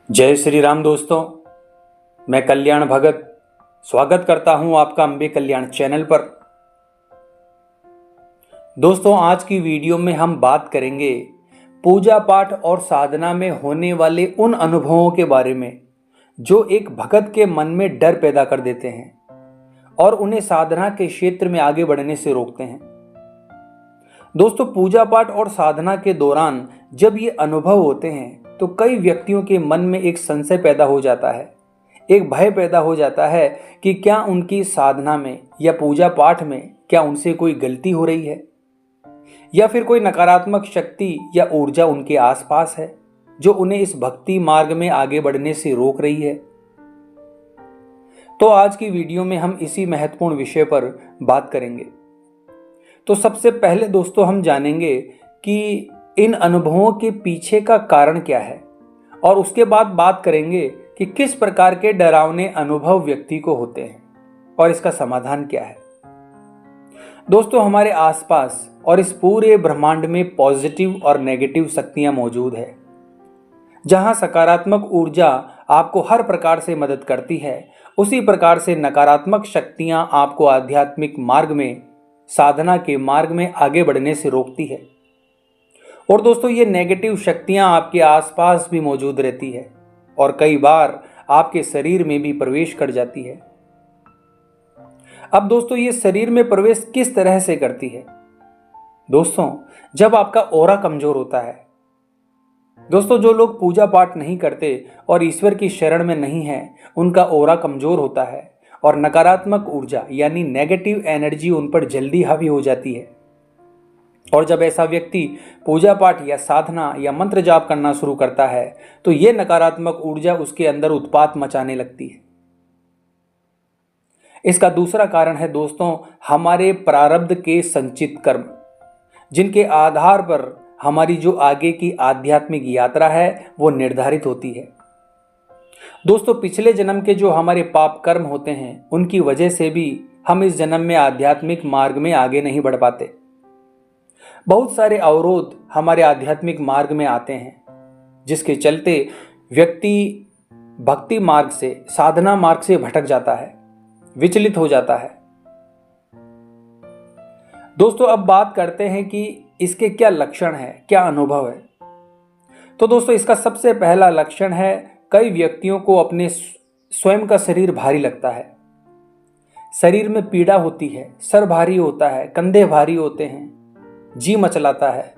जय श्री राम दोस्तों, मैं कल्याण भगत स्वागत करता हूं आपका अंबे कल्याण चैनल पर। दोस्तों, आज की वीडियो में हम बात करेंगे पूजा पाठ और साधना में होने वाले उन अनुभवों के बारे में जो एक भगत के मन में डर पैदा कर देते हैं और उन्हें साधना के क्षेत्र में आगे बढ़ने से रोकते हैं। दोस्तों, पूजा पाठ और साधना के दौरान जब ये अनुभव होते हैं तो कई व्यक्तियों के मन में एक संशय पैदा हो जाता है, एक भय पैदा हो जाता है कि क्या उनकी साधना में या पूजा पाठ में क्या उनसे कोई गलती हो रही है या फिर कोई नकारात्मक शक्ति या ऊर्जा उनके आसपास है जो उन्हें इस भक्ति मार्ग में आगे बढ़ने से रोक रही है। तो आज की वीडियो में हम इसी महत्वपूर्ण विषय पर बात करेंगे। तो सबसे पहले दोस्तों हम जानेंगे कि इन अनुभवों के पीछे का कारण क्या है और उसके बाद बात करेंगे कि किस प्रकार के डरावने अनुभव व्यक्ति को होते हैं और इसका समाधान क्या है। दोस्तों, हमारे आसपास और इस पूरे ब्रह्मांड में पॉजिटिव और नेगेटिव शक्तियां मौजूद है। जहां सकारात्मक ऊर्जा आपको हर प्रकार से मदद करती है, उसी प्रकार से नकारात्मक शक्तियां आपको आध्यात्मिक मार्ग में, साधना के मार्ग में आगे बढ़ने से रोकती है। और दोस्तों, ये नेगेटिव शक्तियां आपके आसपास भी मौजूद रहती है और कई बार आपके शरीर में भी प्रवेश कर जाती है। अब दोस्तों, ये शरीर में प्रवेश किस तरह से करती है? दोस्तों, जब आपका ऑरा कमजोर होता है, दोस्तों जो लोग पूजा पाठ नहीं करते और ईश्वर की शरण में नहीं है, उनका ऑरा कमजोर होता है और नकारात्मक ऊर्जा यानी नेगेटिव एनर्जी उन पर जल्दी हावी हो जाती है। और जब ऐसा व्यक्ति पूजा पाठ या साधना या मंत्र जाप करना शुरू करता है तो यह नकारात्मक ऊर्जा उसके अंदर उत्पात मचाने लगती है। इसका दूसरा कारण है दोस्तों हमारे प्रारब्ध के संचित कर्म, जिनके आधार पर हमारी जो आगे की आध्यात्मिक यात्रा है वो निर्धारित होती है। दोस्तों, पिछले जन्म के जो हमारे पाप कर्म होते हैं उनकी वजह से भी हम इस जन्म में आध्यात्मिक मार्ग में आगे नहीं बढ़ पाते। बहुत सारे अवरोध हमारे आध्यात्मिक मार्ग में आते हैं जिसके चलते व्यक्ति भक्ति मार्ग से, साधना मार्ग से भटक जाता है, विचलित हो जाता है। दोस्तों, अब बात करते हैं कि इसके क्या लक्षण है, क्या अनुभव है। तो दोस्तों, इसका सबसे पहला लक्षण है कई व्यक्तियों को अपने स्वयं का शरीर भारी लगता है। शरीर में पीड़ा होती है, सर भारी होता है, कंधे भारी होते हैं, जी मचलाता है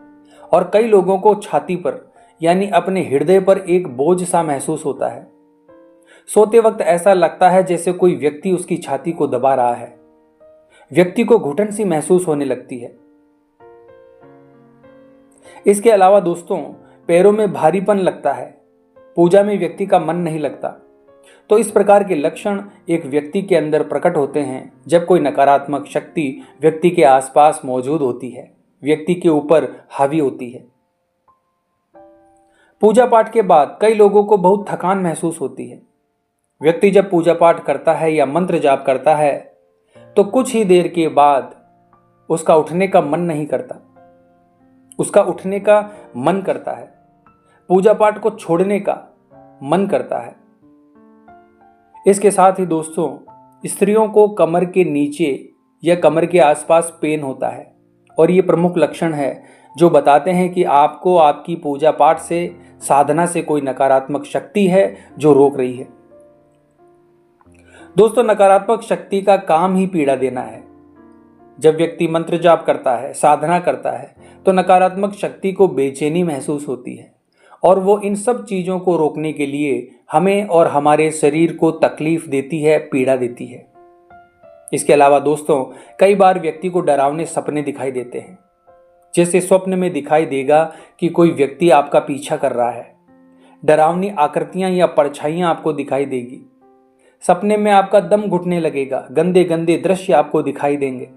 और कई लोगों को छाती पर यानी अपने हृदय पर एक बोझ सा महसूस होता है। सोते वक्त ऐसा लगता है जैसे कोई व्यक्ति उसकी छाती को दबा रहा है। व्यक्ति को घुटन सी महसूस होने लगती है। इसके अलावा दोस्तों पैरों में भारीपन लगता है, पूजा में व्यक्ति का मन नहीं लगता। तो इस प्रकार के लक्षण एक व्यक्ति के अंदर प्रकट होते हैं जब कोई नकारात्मक शक्ति व्यक्ति के आसपास मौजूद होती है, व्यक्ति के ऊपर हावी होती है। पूजा पाठ के बाद कई लोगों को बहुत थकान महसूस होती है। व्यक्ति जब पूजा पाठ करता है या मंत्र जाप करता है तो कुछ ही देर के बाद उसका उठने का मन नहीं करता, उसका उठने का मन करता है, पूजा पाठ को छोड़ने का मन करता है। इसके साथ ही दोस्तों स्त्रियों को कमर के नीचे या कमर के आसपास पेन होता है और ये प्रमुख लक्षण है जो बताते हैं कि आपको आपकी पूजा पाठ से, साधना से कोई नकारात्मक शक्ति है जो रोक रही है। दोस्तों, नकारात्मक शक्ति का काम ही पीड़ा देना है। जब व्यक्ति मंत्र जाप करता है, साधना करता है तो नकारात्मक शक्ति को बेचैनी महसूस होती है और वो इन सब चीजों को रोकने के लिए हमें और हमारे शरीर को तकलीफ देती है, पीड़ा देती है। इसके अलावा दोस्तों कई बार व्यक्ति को डरावने सपने दिखाई देते हैं। जैसे स्वप्न में दिखाई देगा कि कोई व्यक्ति आपका पीछा कर रहा है, डरावनी आकृतियां या परछाइयां आपको दिखाई देगी। सपने में आपका दम घुटने लगेगा, गंदे गंदे दृश्य आपको दिखाई देंगे।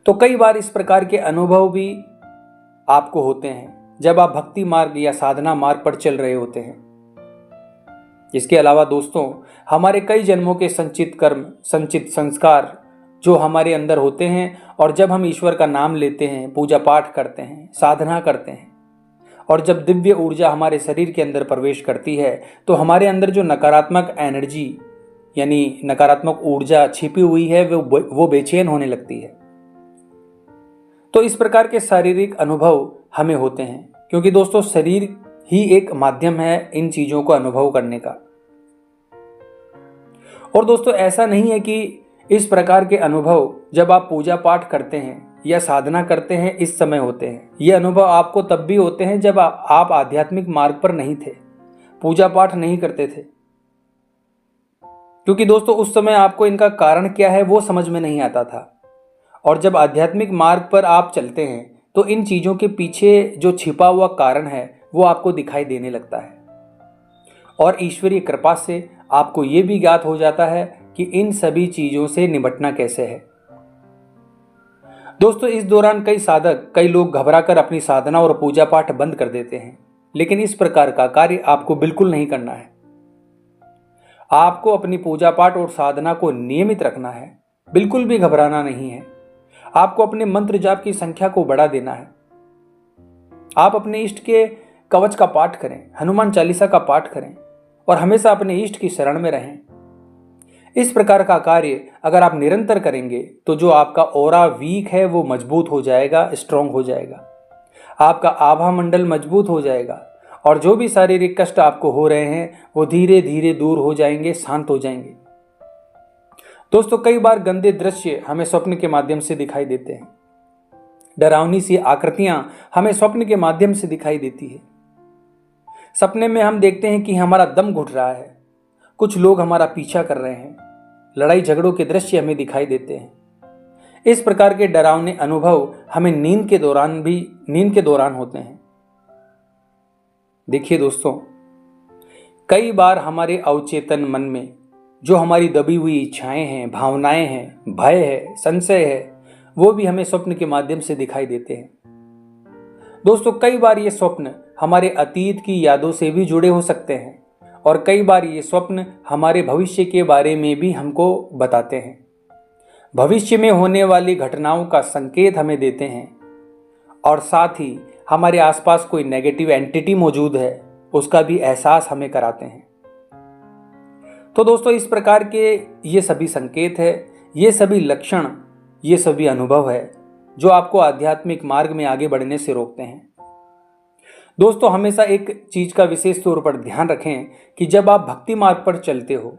तो कई बार इस प्रकार के अनुभव भी आपको होते हैं जब आप भक्ति मार्ग या साधना मार्ग पर चल रहे होते हैं। इसके अलावा दोस्तों हमारे कई जन्मों के संचित कर्म, संचित संस्कार जो हमारे अंदर होते हैं और जब हम ईश्वर का नाम लेते हैं, पूजा पाठ करते हैं, साधना करते हैं और जब दिव्य ऊर्जा हमारे शरीर के अंदर प्रवेश करती है तो हमारे अंदर जो नकारात्मक एनर्जी यानी नकारात्मक ऊर्जा छिपी हुई है वो बेचैन होने लगती है। तो इस प्रकार के शारीरिक अनुभव हमें होते हैं, क्योंकि दोस्तों शरीर ही एक माध्यम है इन चीजों को अनुभव करने का। और दोस्तों ऐसा नहीं है कि इस प्रकार के अनुभव जब आप पूजा पाठ करते हैं या साधना करते हैं इस समय होते हैं। ये अनुभव आपको तब भी होते हैं जब आप आध्यात्मिक मार्ग पर नहीं थे, पूजा पाठ नहीं करते थे, क्योंकि दोस्तों उस समय आपको इनका कारण क्या है वो समझ में नहीं आता था। और जब आध्यात्मिक मार्ग पर आप चलते हैं तो इन चीजों के पीछे जो छिपा हुआ कारण है वो आपको दिखाई देने लगता है, और ईश्वरीय कृपा से आपको ये भी ज्ञात हो जाता है कि इन सभी चीजों से निपटना कैसे है। दोस्तों इस दौरान कई लोग घबराकर अपनी साधना और पूजा पाठ बंद कर देते हैं, लेकिन इस प्रकार का कार्य आपको बिल्कुल नहीं करना है। आपको अपनी पूजा पाठ और साधना को नियमित रखना है, बिल्कुल भी घबराना नहीं है। आपको अपने मंत्र जाप की संख्या को बढ़ा देना है। आप अपने इष्ट के कवच का पाठ करें, हनुमान चालीसा का पाठ करें और हमेशा अपने इष्ट की शरण में रहें। इस प्रकार का कार्य अगर आप निरंतर करेंगे तो जो आपका ऑरा वीक है वो मजबूत हो जाएगा, स्ट्रांग हो जाएगा। आपका आभा मंडल मजबूत हो जाएगा और जो भी शारीरिक कष्ट आपको हो रहे हैं वो धीरे धीरे दूर हो जाएंगे, शांत हो जाएंगे। दोस्तों कई बार गंदे दृश्य हमें स्वप्न के माध्यम से दिखाई देते हैं। डरावनी सी आकृतियां हमें स्वप्न के माध्यम से दिखाई देती है। सपने में हम देखते हैं कि हमारा दम घुट रहा है, कुछ लोग हमारा पीछा कर रहे हैं, लड़ाई झगड़ों के दृश्य हमें दिखाई देते हैं। इस प्रकार के डरावने अनुभव हमें नींद के दौरान होते हैं। देखिए दोस्तों, कई बार हमारे अवचेतन मन में जो हमारी दबी हुई इच्छाएं हैं, भावनाएं हैं, भय है, संशय है, वो भी हमें स्वप्न के माध्यम से दिखाई देते हैं। दोस्तों कई बार ये स्वप्न हमारे अतीत की यादों से भी जुड़े हो सकते हैं और कई बार ये स्वप्न हमारे भविष्य के बारे में भी हमको बताते हैं। भविष्य में होने वाली घटनाओं का संकेत हमें देते हैं और साथ ही हमारे आसपास कोई नेगेटिव एंटिटी मौजूद है उसका भी एहसास हमें कराते हैं। तो दोस्तों इस प्रकार के ये सभी संकेत है, ये सभी लक्षण, ये सभी अनुभव है जो आपको आध्यात्मिक मार्ग में आगे बढ़ने से रोकते हैं। दोस्तों हमेशा एक चीज का विशेष तौर पर ध्यान रखें कि जब आप भक्ति मार्ग पर चलते हो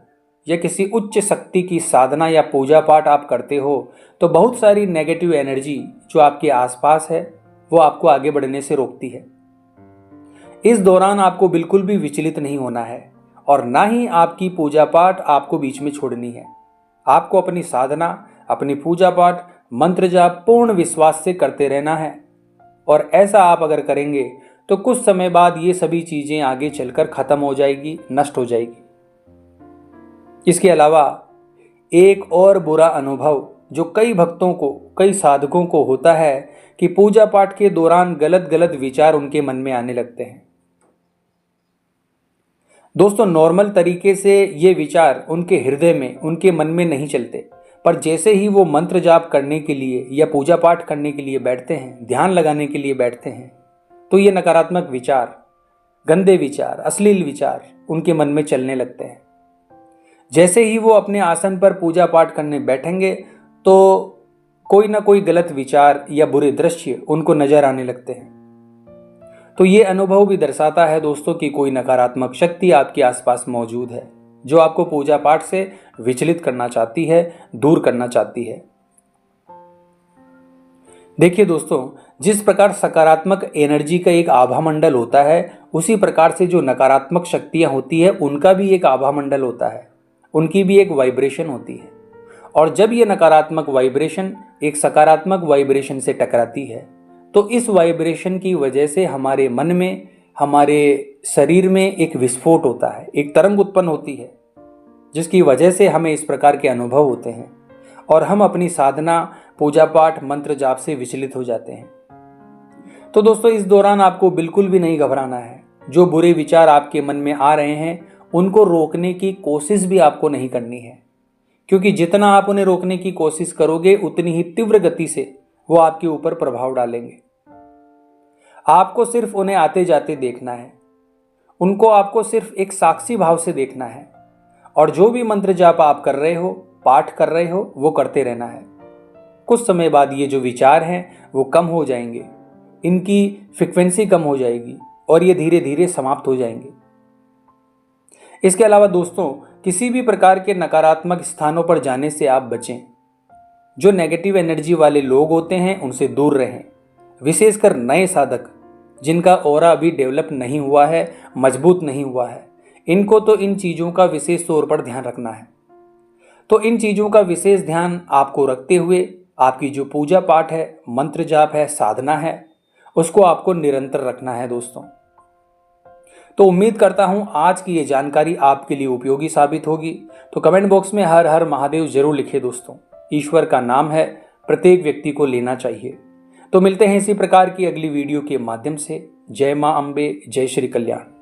या किसी उच्च शक्ति की साधना या पूजा पाठ आप करते हो तो बहुत सारी नेगेटिव एनर्जी जो आपके आसपास है वो आपको आगे बढ़ने से रोकती है। इस दौरान आपको बिल्कुल भी विचलित नहीं होना है और ना ही आपकी पूजा पाठ आपको बीच में छोड़नी है। आपको अपनी साधना, अपनी पूजा पाठ, मंत्र जाप पूर्ण विश्वास से करते रहना है और ऐसा आप अगर करेंगे तो कुछ समय बाद ये सभी चीजें आगे चलकर खत्म हो जाएगी, नष्ट हो जाएगी। इसके अलावा एक और बुरा अनुभव जो कई भक्तों को, कई साधकों को होता है कि पूजा पाठ के दौरान गलत गलत विचार उनके मन में आने लगते हैं। दोस्तों नॉर्मल तरीके से ये विचार उनके हृदय में, उनके मन में नहीं चलते, पर जैसे ही वो मंत्र जाप करने के लिए या पूजा पाठ करने के लिए बैठते हैं, ध्यान लगाने के लिए बैठते हैं, तो ये नकारात्मक विचार, गंदे विचार, अश्लील विचार उनके मन में चलने लगते हैं। जैसे ही वो अपने आसन पर पूजा पाठ करने बैठेंगे तो कोई ना कोई गलत विचार या बुरे दृश्य उनको नजर आने लगते हैं। तो ये अनुभव भी दर्शाता है दोस्तों कि कोई नकारात्मक शक्ति आपके आसपास मौजूद है जो आपको पूजा पाठ से विचलित करना चाहती है, दूर करना चाहती है। देखिए दोस्तों, जिस प्रकार सकारात्मक एनर्जी का एक आभा मंडल होता है उसी प्रकार से जो नकारात्मक शक्तियां होती है उनका भी एक आभा मंडल होता है, उनकी भी एक वाइब्रेशन होती है। और जब ये नकारात्मक वाइब्रेशन एक सकारात्मक वाइब्रेशन से टकराती है तो इस वाइब्रेशन की वजह से हमारे मन में, हमारे शरीर में एक विस्फोट होता है, एक तरंग उत्पन्न होती है जिसकी वजह से हमें इस प्रकार के अनुभव होते हैं और हम अपनी साधना, पूजा पाठ, मंत्र जाप से विचलित हो जाते हैं। तो दोस्तों इस दौरान आपको बिल्कुल भी नहीं घबराना है। जो बुरे विचार आपके मन में आ रहे हैं उनको रोकने की कोशिश भी आपको नहीं करनी है, क्योंकि जितना आप उन्हें रोकने की कोशिश करोगे उतनी ही तीव्र गति से वो आपके ऊपर प्रभाव डालेंगे। आपको सिर्फ उन्हें आते जाते देखना है, उनको आपको सिर्फ एक साक्षी भाव से देखना है, और जो भी मंत्र जाप आप कर रहे हो, पाठ कर रहे हो, वो करते रहना है। कुछ समय बाद ये जो विचार हैं वो कम हो जाएंगे, इनकी फ्रिक्वेंसी कम हो जाएगी और ये धीरे धीरे समाप्त हो जाएंगे। इसके अलावा दोस्तों, किसी भी प्रकार के नकारात्मक स्थानों पर जाने से आप बचें। जो नेगेटिव एनर्जी वाले लोग होते हैं उनसे दूर रहें। विशेषकर नए साधक जिनका ऑरा अभी डेवलप नहीं हुआ है, मजबूत नहीं हुआ है, इनको तो इन चीज़ों का विशेष तौर पर ध्यान रखना है। तो इन चीज़ों का विशेष ध्यान आपको रखते हुए आपकी जो पूजा पाठ है, मंत्र जाप है, साधना है, उसको आपको निरंतर रखना है दोस्तों। तो उम्मीद करता हूं आज की ये जानकारी आपके लिए उपयोगी साबित होगी। तो कमेंट बॉक्स में हर हर महादेव जरूर लिखे दोस्तों। ईश्वर का नाम है, प्रत्येक व्यक्ति को लेना चाहिए। तो मिलते हैं इसी प्रकार की अगली वीडियो के माध्यम से। जय मां अम्बे, जय श्री कल्याण।